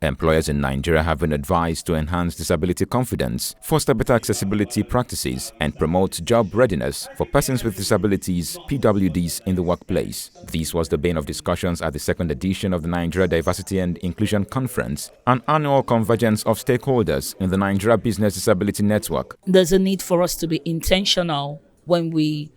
Employers in Nigeria have been advised to enhance disability confidence, foster better accessibility practices, and promote job readiness for persons with disabilities (PWDs) in the workplace. This was the bane of discussions at the second edition of the Nigeria Diversity and Inclusion Conference, an annual convergence of stakeholders in the Nigeria Business Disability Network. There's a need for us to be intentional when we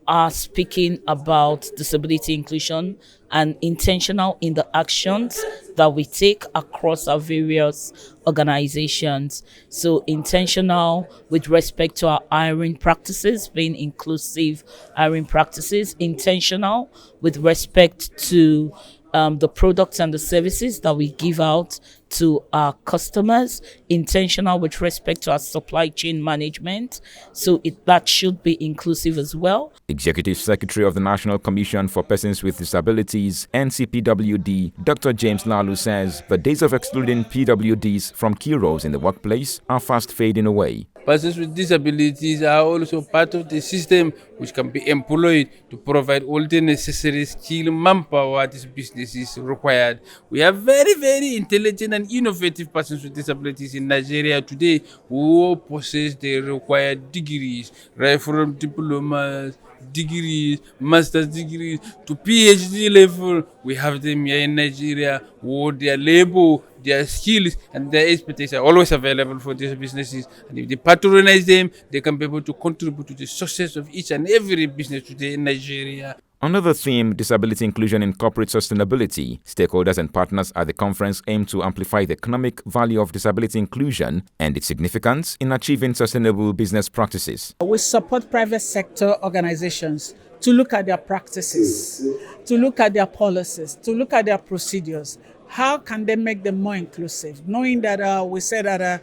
are speaking about disability inclusion, and intentional in the actions that we take across our various organizations. So intentional with respect to our hiring practices, being inclusive hiring practices, intentional with respect to the products and the services that we give out to our customers, intentional with respect to our supply chain management. So that should be inclusive as well. Executive Secretary of the National Commission for Persons with Disabilities, NCPWD, Dr. James Lalu says the days of excluding PWDs from key roles in the workplace are fast fading away. Persons with disabilities are also part of the system which can be employed to provide all the necessary skill manpower this business is required. We have very, very intelligent and innovative persons with disabilities in Nigeria today who possess the required degrees, right from diplomas, degrees, master's degrees to PhD level. We have them here in Nigeria who their labor, their skills and their expertise are always available for these businesses, and if they patronize them, they can be able to contribute to the success of each and every business today in Nigeria. Under the theme Disability Inclusion in Corporate Sustainability, stakeholders and partners at the conference aim to amplify the economic value of disability inclusion and its significance in achieving sustainable business practices. We support private sector organizations to look at their practices, to look at their policies, to look at their procedures. How can they make them more inclusive? Knowing that we say that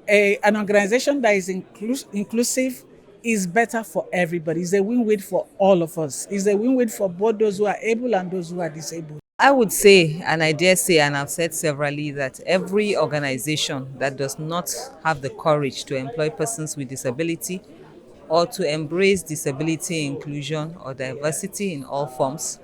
an organization that is inclusive is better for everybody. It's a win-win for all of us. It's a win-win for both those who are able and those who are disabled. I would say, and I dare say, and I've said severally, that every organization that does not have the courage to employ persons with disability or to embrace disability inclusion or diversity in all forms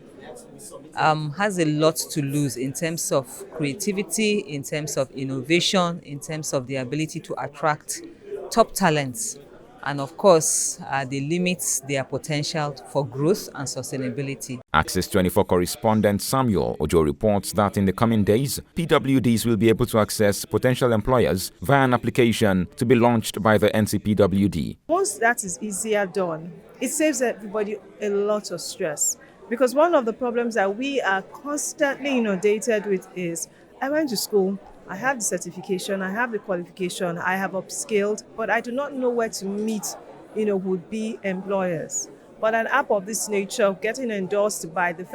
has a lot to lose in terms of creativity, in terms of innovation, in terms of the ability to attract top talents. And of course, they limit their potential for growth and sustainability. Access 24 correspondent Samuel Ojo reports that in the coming days, PWDs will be able to access potential employers via an application to be launched by the NCPWD. Once that is easier done, it saves everybody a lot of stress. Because one of the problems that we are constantly inundated with is, I went to school, I have the certification, I have the qualification, I have upskilled, but I do not know where to meet, would-be employers. But an app of this nature, getting endorsed by at the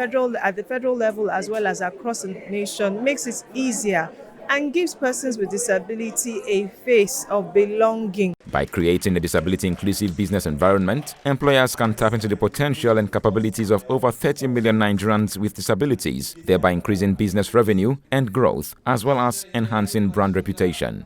federal level as well as across the nation, makes it easier and gives persons with disability a face of belonging. By creating a disability-inclusive business environment, employers can tap into the potential and capabilities of over 30 million Nigerians with disabilities, thereby increasing business revenue and growth, as well as enhancing brand reputation.